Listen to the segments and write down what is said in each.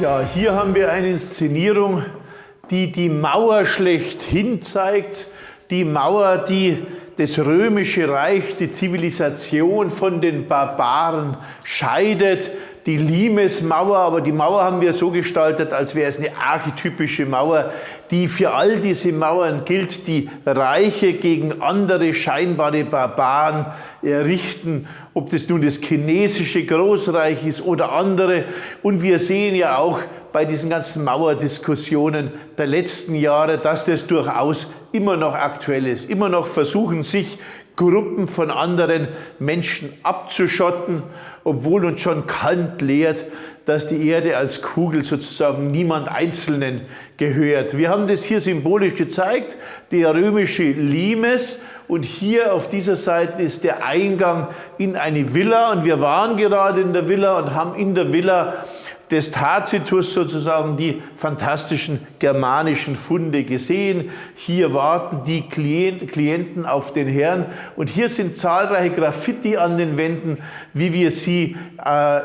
Ja, hier haben wir eine Inszenierung, die die Mauer schlechthin zeigt. Die Mauer, die das römische Reich, die Zivilisation von den Barbaren scheidet. Die Limesmauer, aber die Mauer haben wir so gestaltet, als wäre es eine archetypische Mauer, die für all diese Mauern gilt, die Reiche gegen andere scheinbare Barbaren errichten, ob das nun das chinesische Großreich ist oder andere. Und wir sehen ja auch bei diesen ganzen Mauerdiskussionen der letzten Jahre, dass das durchaus immer noch aktuell ist. Immer noch versuchen sich Gruppen von anderen Menschen abzuschotten, obwohl uns schon Kant lehrt, dass die Erde als Kugel sozusagen niemand Einzelnen gehört. Wir haben das hier symbolisch gezeigt, der römische Limes, und hier auf dieser Seite ist der Eingang in eine Villa, und wir waren gerade in der Villa und haben in der Villa des Tacitus sozusagen die fantastischen germanischen Funde gesehen. Hier warten die Klienten auf den Herrn, und hier sind zahlreiche Graffiti an den Wänden, wie wir sie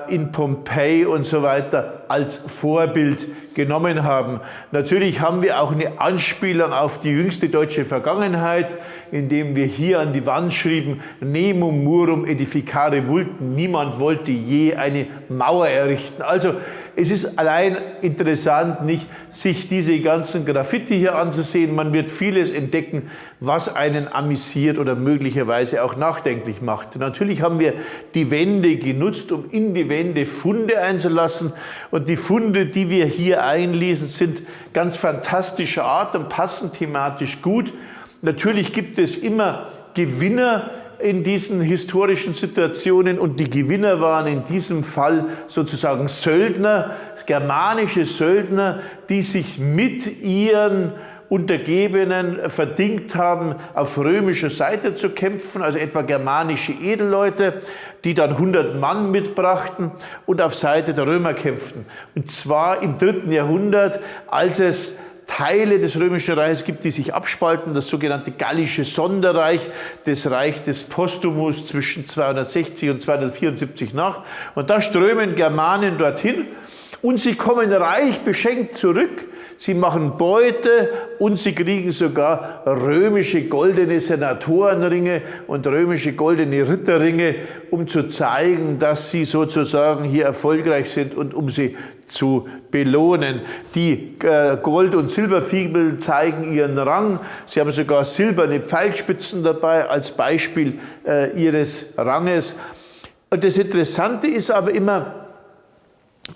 in Pompeji und so weiter als Vorbild genommen haben. Natürlich haben wir auch eine Anspielung auf die jüngste deutsche Vergangenheit, indem wir hier an die Wand schrieben: Nemum murum edificare vultum. Niemand wollte je eine Mauer errichten. Also es ist allein interessant, nicht sich diese ganzen Graffiti hier anzusehen. Man wird vieles entdecken, was einen amüsiert oder möglicherweise auch nachdenklich macht. Natürlich haben wir die Wände genutzt, um in die Wände Funde einzulassen. Und die Funde, die wir hier einlesen, sind ganz fantastischer Art und passen thematisch gut. Natürlich gibt es immer Gewinner in diesen historischen Situationen, und die Gewinner waren in diesem Fall sozusagen Söldner, germanische Söldner, die sich mit ihren Untergebenen verdingt haben, auf römischer Seite zu kämpfen, also etwa germanische Edelleute, die dann 100 Mann mitbrachten und auf Seite der Römer kämpften. Und zwar im 3. Jahrhundert, als es Teile des Römischen Reiches gibt, die sich abspalten, das sogenannte Gallische Sonderreich, das Reich des Postumus zwischen 260 und 274 nach. Und da strömen Germanen dorthin, und sie kommen reich beschenkt zurück. Sie machen Beute, und sie kriegen sogar römische goldene Senatorenringe und römische goldene Ritterringe, um zu zeigen, dass sie sozusagen hier erfolgreich sind und um sie zu belohnen. Die Gold- und Silberfibel zeigen ihren Rang. Sie haben sogar silberne Pfeilspitzen dabei als Beispiel ihres Ranges. Und das Interessante ist aber immer,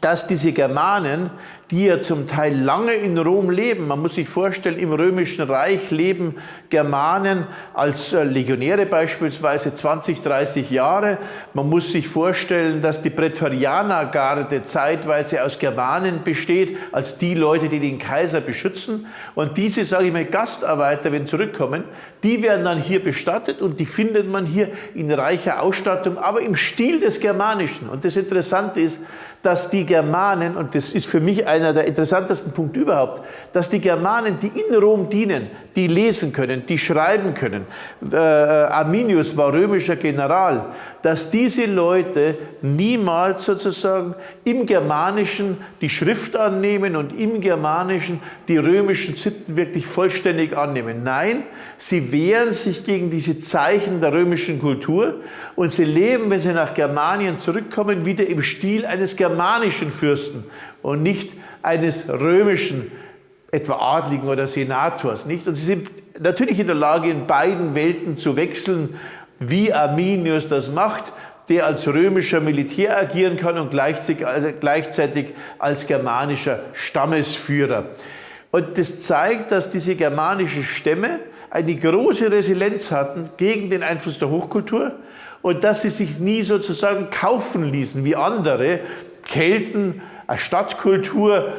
dass diese Germanen, die ja zum Teil lange in Rom leben, man muss sich vorstellen, im Römischen Reich leben Germanen als Legionäre beispielsweise 20, 30 Jahre. Man muss sich vorstellen, dass die Prätorianergarde zeitweise aus Germanen besteht, als die Leute, die den Kaiser beschützen. Und diese, sage ich mal, Gastarbeiter, wenn zurückkommen, die werden dann hier bestattet, und die findet man hier in reicher Ausstattung, aber im Stil des Germanischen. Und das Interessante ist, dass die Germanen, und das ist für mich einer der interessantesten Punkte überhaupt, dass die Germanen, die in Rom dienen, die lesen können, die schreiben können, Arminius war römischer General, dass diese Leute niemals sozusagen im Germanischen die Schrift annehmen und im Germanischen die römischen Sitten wirklich vollständig annehmen. Nein, sie wehren sich gegen diese Zeichen der römischen Kultur, und sie leben, wenn sie nach Germanien zurückkommen, wieder im Stil eines germanischen Fürsten und nicht eines römischen, etwa Adligen oder Senators, nicht? Und sie sind natürlich in der Lage, in beiden Welten zu wechseln, wie Arminius das macht, der als römischer Militär agieren kann und gleichzeitig als germanischer Stammesführer. Und das zeigt, dass diese germanischen Stämme eine große Resilienz hatten gegen den Einfluss der Hochkultur, und dass sie sich nie sozusagen kaufen ließen wie andere. Kelten, eine Stadtkultur,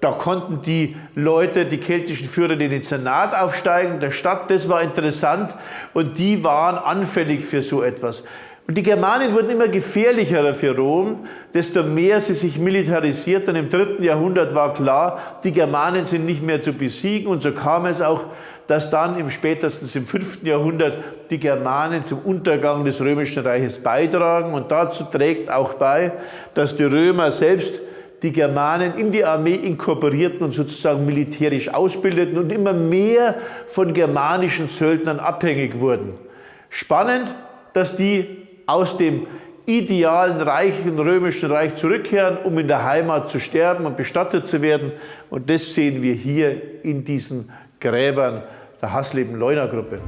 da konnten die Leute, die keltischen Führer, in den Senat aufsteigen, der Stadt, das war interessant, und die waren anfällig für so etwas. Und die Germanen wurden immer gefährlicher für Rom, desto mehr sie sich militarisiert. Und im 3. Jahrhundert war klar, die Germanen sind nicht mehr zu besiegen. Und so kam es auch, dass dann spätestens im 5. Jahrhundert die Germanen zum Untergang des Römischen Reiches beitragen. Und dazu trägt auch bei, dass die Römer selbst die Germanen in die Armee inkorporierten und sozusagen militärisch ausbildeten und immer mehr von germanischen Söldnern abhängig wurden. Spannend, dass die aus dem idealen, reichen römischen Reich zurückkehren, um in der Heimat zu sterben und bestattet zu werden. Und das sehen wir hier in diesen Gräbern der Hasleben-Leuna-Gruppe.